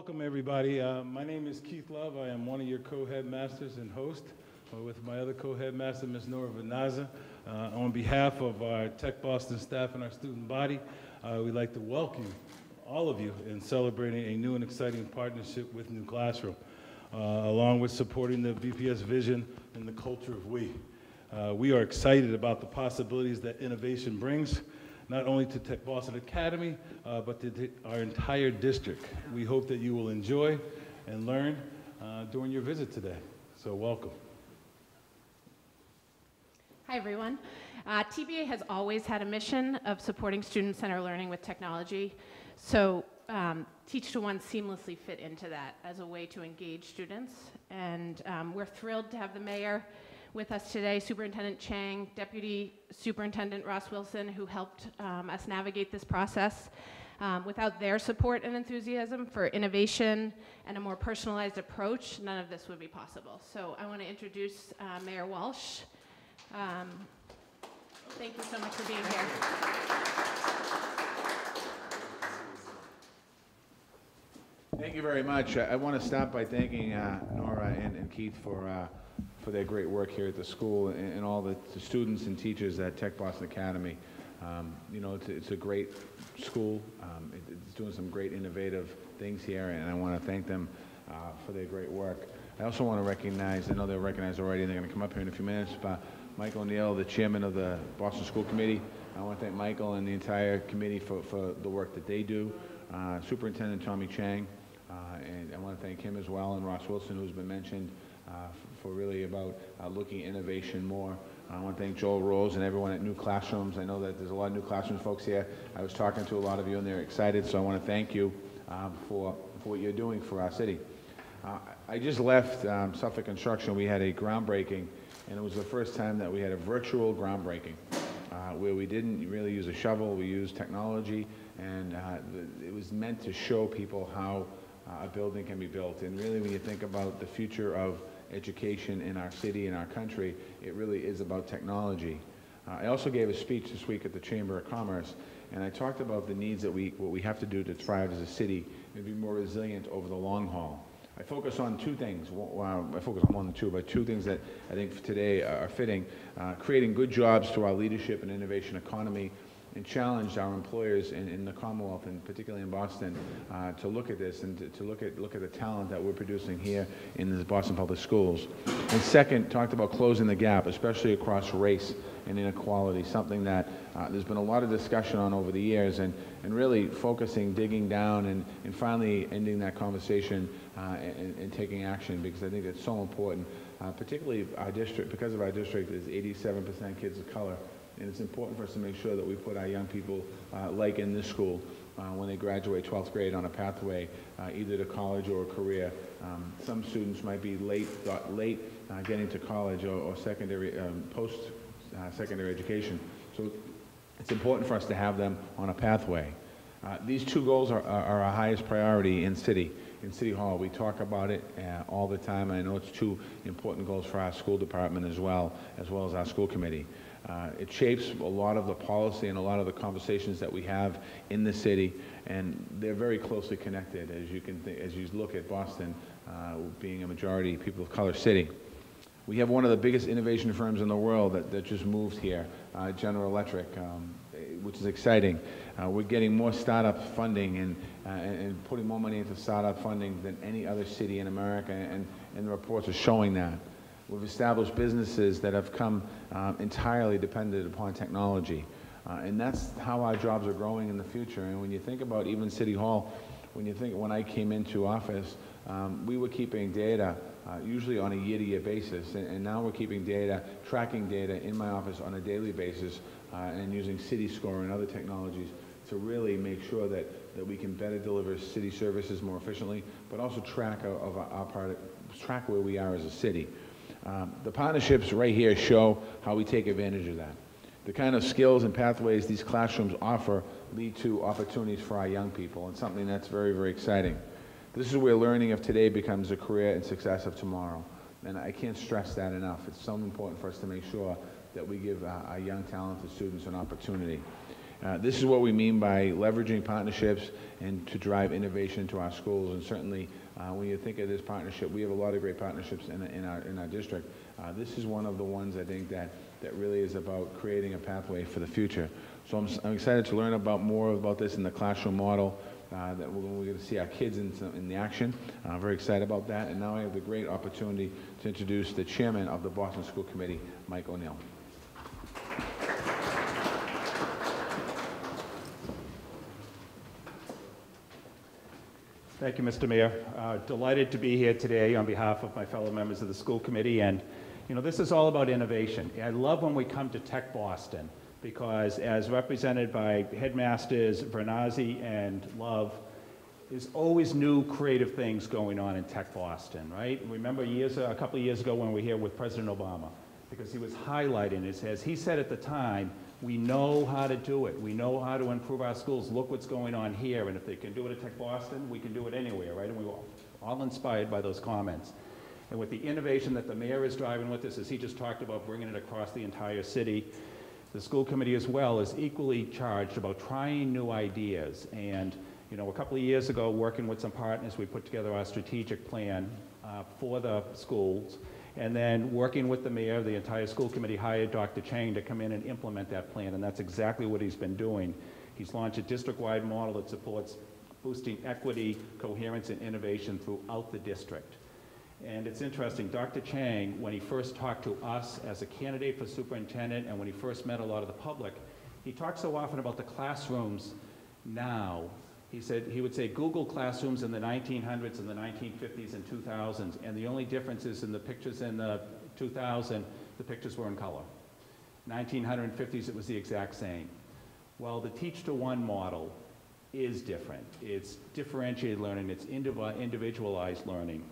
Welcome, everybody. My name is Keith Love. I am one of your co-headmasters and host with my other co-headmaster, Ms. Nora Vanaza. On behalf of our Tech Boston staff and our student body, we'd like to welcome all of you in celebrating a new and exciting partnership with New Classroom, along with supporting the BPS vision and the culture of we. We are excited about the possibilities that innovation brings, not only to Tech Boston Academy, but to our entire district. We hope that you will enjoy and learn during your visit today. So welcome. Hi, everyone. TBA has always had a mission of supporting student-centered learning with technology. So Teach to One seamlessly fit into that as a way to engage students. And we're thrilled to have the mayor with us today, Superintendent Chang, Deputy Superintendent Ross Wilson, who helped us navigate this process. Without their support and enthusiasm for innovation and a more personalized approach, none of this would be possible. So I want to introduce Mayor Walsh. Thank you so much for being here. Thank you very much. I want to start by thanking Nora and Keith for their great work here at the school and all the students and teachers at Tech Boston Academy. You know, it's a great school. It's doing some great innovative things here, and I want to thank them for their great work. I also want to recognize, I know they're recognized already, and they're going to come up here in a few minutes, but Michael O'Neill, the chairman of the Boston School Committee. I want to thank Michael and the entire committee for the work that they do. Superintendent Tommy Chang, and I want to thank him as well, and Ross Wilson, who's been mentioned, for really about looking at innovation more. I want to thank Joel Rose and everyone at New Classrooms. I know that there's a lot of New Classrooms folks here. I was talking to a lot of you and they're excited, so I want to thank you for what you're doing for our city. I just left Suffolk Construction. We had a groundbreaking, and it was the first time that we had a virtual groundbreaking where we didn't really use a shovel, we used technology, and it was meant to show people how a building can be built. And really, when you think about the future of education in our city and our country, it really is about technology. I also gave a speech this week at the Chamber of Commerce, and I talked about the needs that what we have to do to thrive as a city and be more resilient over the long haul. I focus on two things. Well, I focus on more than two, but two things that I think today are fitting. Creating good jobs through our leadership and innovation economy, and challenged our employers in the Commonwealth, and particularly in Boston, to look at this and to look at the talent that we're producing here in the Boston Public Schools. And second, talked about closing the gap, especially across race and inequality, something that there's been a lot of discussion on over the years, and really focusing, digging down, and finally ending that conversation and taking action, because I think it's so important, particularly our district, because of our district is 87% kids of color. And it's important for us to make sure that we put our young people, like in this school, when they graduate 12th grade, on a pathway either to college or a career. Some students might be late getting to college or secondary, post-secondary education. So it's important for us to have them on a pathway. These two goals are our highest priority in City Hall. We talk about it all the time, and I know it's two important goals for our school department as well as our school committee. It shapes a lot of the policy and a lot of the conversations that we have in the city, and they're very closely connected, as you can as you look at Boston being a majority people of color city. We have one of the biggest innovation firms in the world that just moved here, General Electric, which is exciting. We're getting more startup funding and putting more money into startup funding than any other city in America, and the reports are showing that. We've established businesses that have come entirely dependent upon technology. And that's how our jobs are growing in the future. And when you think about even City Hall, when I came into office, we were keeping data usually on a year-to-year basis. And now we're keeping data, tracking data in my office on a daily basis, and using City Score and other technologies to really make sure that we can better deliver city services more efficiently, but also track track where we are as a city. The partnerships right here show how we take advantage of that. The kind of skills and pathways these classrooms offer lead to opportunities for our young people, and something that's very, very exciting. This is where learning of today becomes a career and success of tomorrow. And I can't stress that enough. It's so important for us to make sure that we give our young, talented students an opportunity. This is what we mean by leveraging partnerships and to drive innovation into our schools. And certainly, when you think of this partnership, we have a lot of great partnerships in our district. This is one of the ones I think that really is about creating a pathway for the future. So I'm excited to learn more about this in the classroom model. That we're going to see our kids in the action. I'm very excited about that. And now I have the great opportunity to introduce the chairman of the Boston School Committee, Mike O'Neill. Thank you, Mr. Mayor. Delighted to be here today on behalf of my fellow members of the school committee. And, you know, this is all about innovation. I love when we come to Tech Boston, because as represented by headmasters Vernazzi and Love, there's always new creative things going on in Tech Boston, right? Remember a couple of years ago when we were here with President Obama, because he was highlighting it. As he said at the time, we know how to do it. We know how to improve our schools. Look what's going on here. And if they can do it at Tech Boston, we can do it anywhere, right? And we were all inspired by those comments. And with the innovation that the mayor is driving with this, as he just talked about bringing it across the entire city, the school committee as well is equally charged about trying new ideas. And you know, a couple of years ago, working with some partners, we put together our strategic plan for the schools. And then working with the mayor, the entire school committee hired Dr. Chang to come in and implement that plan. And that's exactly what he's been doing. He's launched a district-wide model that supports boosting equity, coherence, and innovation throughout the district. And it's interesting, Dr. Chang, when he first talked to us as a candidate for superintendent and when he first met a lot of the public, he talked so often about the classrooms now. He would say Google classrooms in the 1900s and the 1950s and 2000s, and the only difference is in the pictures in the 2000, the pictures were in color. 1950s, it was the exact same. Well, the Teach to One model is different. It's differentiated learning, it's individualized learning.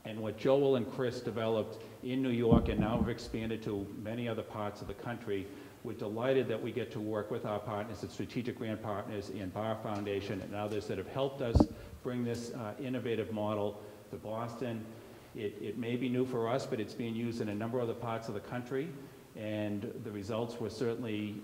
And what Joel and Chris developed in New York and now have expanded to many other parts of the country, we're delighted that we get to work with our partners, the strategic grant partners in Barr Foundation and others that have helped us bring this innovative model to Boston. It may be new for us, but it's being used in a number of other parts of the country. And the results were certainly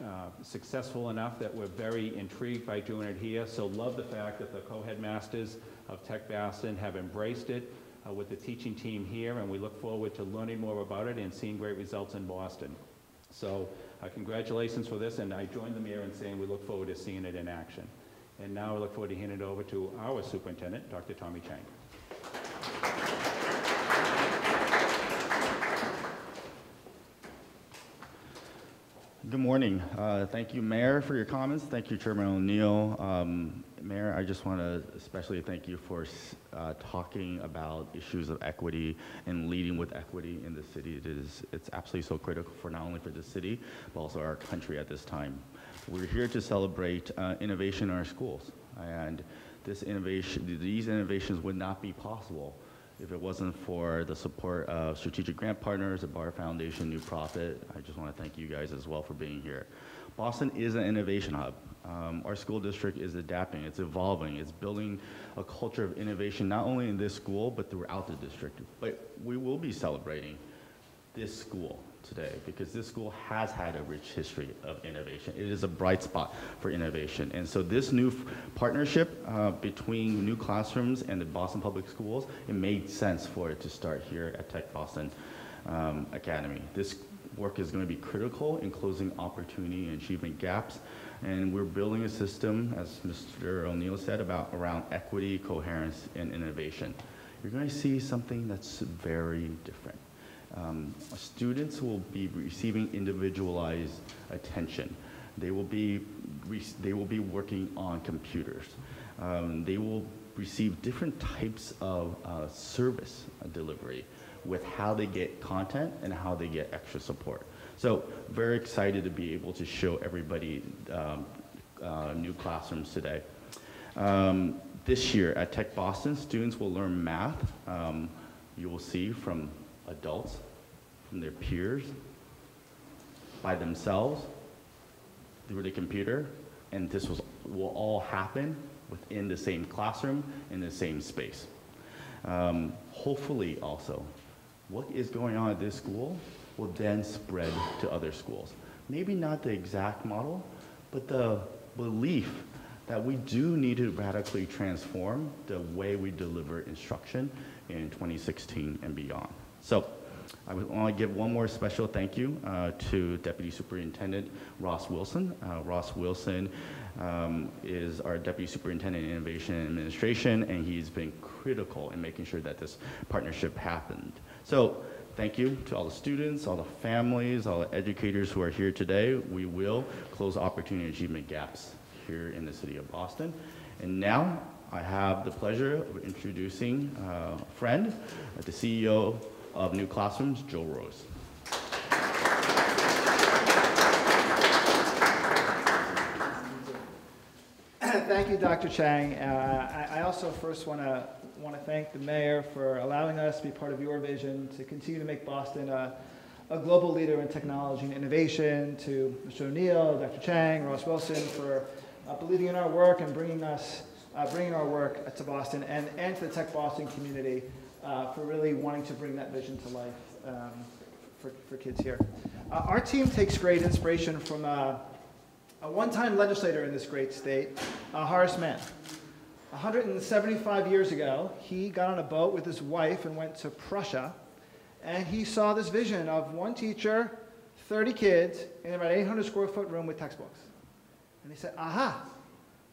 successful enough that we're very intrigued by doing it here. So love the fact that the co-headmasters of Tech Boston have embraced it with the teaching team here, and we look forward to learning more about it and seeing great results in Boston. So congratulations for this, and I join the mayor in saying we look forward to seeing it in action. And now I look forward to handing it over to our superintendent, Dr. Tommy Chang. Good morning. Thank you, Mayor, for your comments. Thank you, Chairman O'Neill. Mayor, I just want to especially thank you for talking about issues of equity and leading with equity in the city. It's absolutely so critical for not only for the city, but also our country at this time. We're here to celebrate innovation in our schools, and these innovations would not be possible if it wasn't for the support of strategic grant partners, the Barr Foundation, New Profit. I just want to thank you guys as well for being here. Boston is an innovation hub. Our school district is adapting, it's evolving, it's building a culture of innovation, not only in this school, but throughout the district. But we will be celebrating this school today because this school has had a rich history of innovation. It is a bright spot for innovation. And so this new partnership between New Classrooms and the Boston Public Schools, it made sense for it to start here at Tech Boston Academy. This work is going to be critical in closing opportunity and achievement gaps. And we're building a system, as Mr. O'Neill said, around equity, coherence, and innovation. You're going to see something that's very different. Students will be receiving individualized attention. They will be working on computers. They will receive different types of service delivery with how they get content and how they get extra support. So very excited to be able to show everybody New Classrooms today. This year at Tech Boston, students will learn math. You will see from adults, from their peers, by themselves, through the computer, and this will all happen within the same classroom, in the same space. Hopefully also, what is going on at this school will then spread to other schools. Maybe not the exact model, but the belief that we do need to radically transform the way we deliver instruction in 2016 and beyond. So I want to give one more special thank you to Deputy Superintendent Ross Wilson. Ross Wilson is our Deputy Superintendent in Innovation and Administration, and he's been critical in making sure that this partnership happened. So thank you to all the students, all the families, all the educators who are here today. We will close opportunity achievement gaps here in the city of Boston. And now I have the pleasure of introducing a friend, the CEO of New Classrooms, Joe Rose. Thank you, Dr. Chang. I also first want to thank the mayor for allowing us to be part of your vision to continue to make Boston a global leader in technology and innovation, to Mr. O'Neill, Dr. Chang, Ross Wilson for believing in our work and bringing our work to Boston, and to the Tech Boston community for really wanting to bring that vision to life for kids here. Our team takes great inspiration from a one-time legislator in this great state, Horace Mann. 175 years ago, he got on a boat with his wife and went to Prussia, and he saw this vision of one teacher, 30 kids, in about 800 square foot room with textbooks. And he said, aha,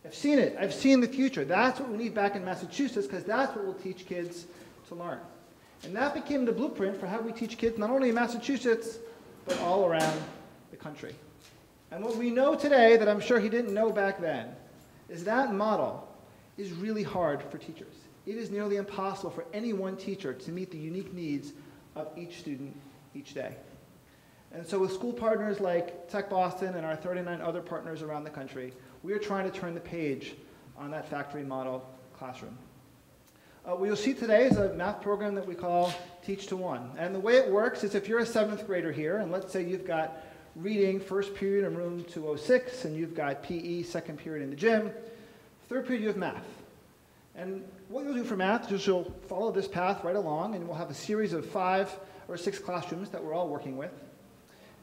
I've seen it. I've seen the future. That's what we need back in Massachusetts, because that's what will teach kids to learn. And that became the blueprint for how we teach kids not only in Massachusetts, but all around the country. And what we know today that I'm sure he didn't know back then is that model is really hard for teachers. It is nearly impossible for any one teacher to meet the unique needs of each student each day. And so with school partners like Tech Boston and our 39 other partners around the country, we are trying to turn the page on that factory model classroom. What you'll see today is a math program that we call Teach to One. And the way it works is if you're a 7th grader here, and let's say you've got reading first period in room 206, and you've got PE second period in the gym, third period you have math. And what you'll do for math is you'll follow this path right along, and we'll have a series of 5 or 6 classrooms that we're all working with.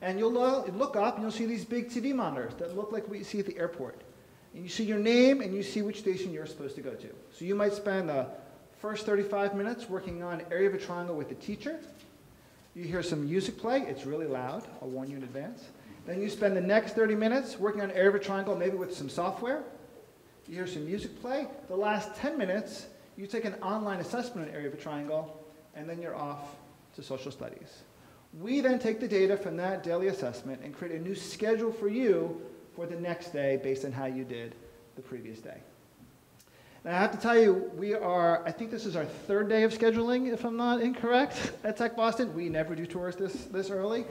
And you'll look up and you'll see these big TV monitors that look like what you see at the airport. And you see your name and you see which station you're supposed to go to. So you might spend the first 35 minutes working on area of a triangle with the teacher. You hear some music play. It's really loud. I'll warn you in advance. Then you spend the next 30 minutes working on area of a triangle, maybe with some software. You hear some music play. The last 10 minutes, you take an online assessment on area of a triangle, and then you're off to social studies. We then take the data from that daily assessment and create a new schedule for you for the next day based on how you did the previous day. Now, I have to tell you, I think this is our 3rd day of scheduling, if I'm not incorrect, at Tech Boston. We never do tours this early.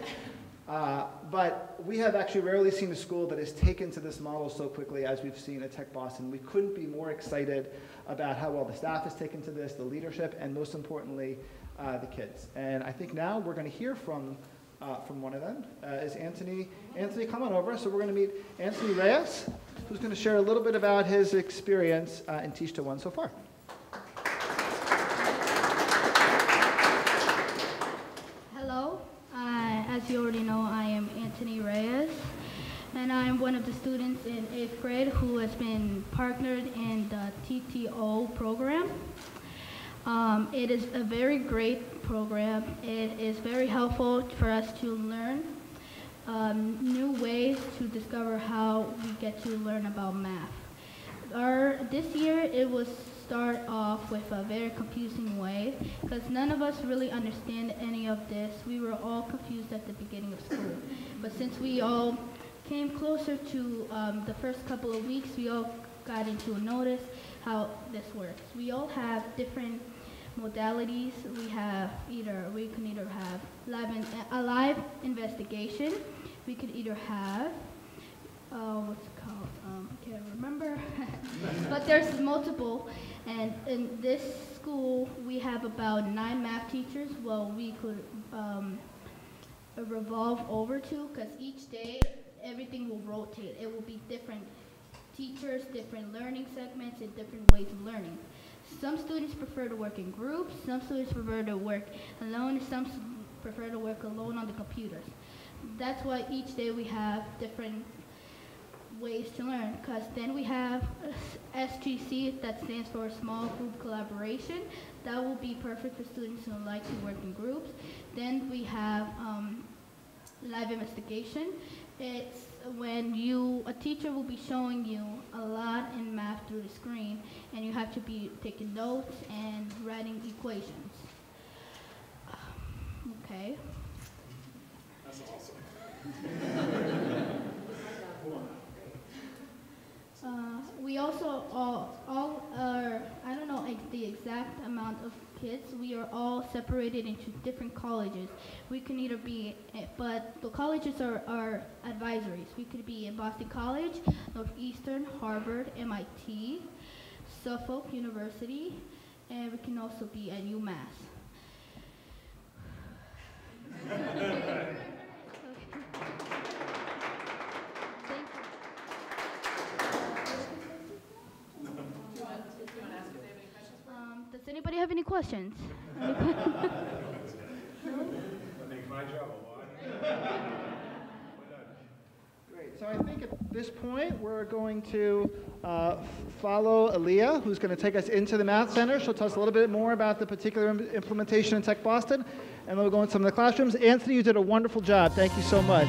But we have actually rarely seen a school that has taken to this model so quickly as we've seen at Tech Boston. We couldn't be more excited about how well the staff has taken to this, the leadership, and most importantly, the kids. And I think now we're going to hear from one of them, is Anthony. Anthony, come on over. So we're going to meet Anthony Reyes, who's going to share a little bit about his experience in Teach to One so far. Hello. As you already know, I am Anthony Reyes, and I'm one of the students in 8th grade who has been partnered in the TTO program. It is a very great program. It is very helpful for us to learn new ways to discover how we get to learn about math. This year, it was start off with a very confusing way because none of us really understand any of this. We were all confused at the beginning of school. But since we all came closer to the first couple of weeks, we all got into a notice how this works. We all have different modalities. We can either have a live investigation. We could either have what's it called? I can't remember. But there's multiple. And in this school, we have about 9 math teachers. Well, we could revolve over to, because each day everything will rotate. It will be different teachers, different learning segments, and different ways of learning. Some students prefer to work in groups. Some students prefer to work alone. Some prefer to work alone on the computers. That's why each day we have different ways to learn, because then we have SGC, that stands for Small Group Collaboration. That will be perfect for students who like to work in groups. Then we have live investigation. It's when a teacher will be showing you a lot in math through the screen, and you have to be taking notes and writing equations. Okay. That's awesome. We also all are, I don't know the exact amount of kids, we are all separated into different colleges. We can either be, but the colleges are advisories. We could be in Boston College, Northeastern, Harvard, MIT, Suffolk University, and we can also be at UMass. Does anybody have any questions? That makes my job a lot. Great. So I think at this point, we're going to follow Aaliyah, who's going to take us into the Math Center. She'll tell us a little bit more about the particular implementation in Tech Boston, and then we'll go into some of the classrooms. Anthony, you did a wonderful job. Thank you so much.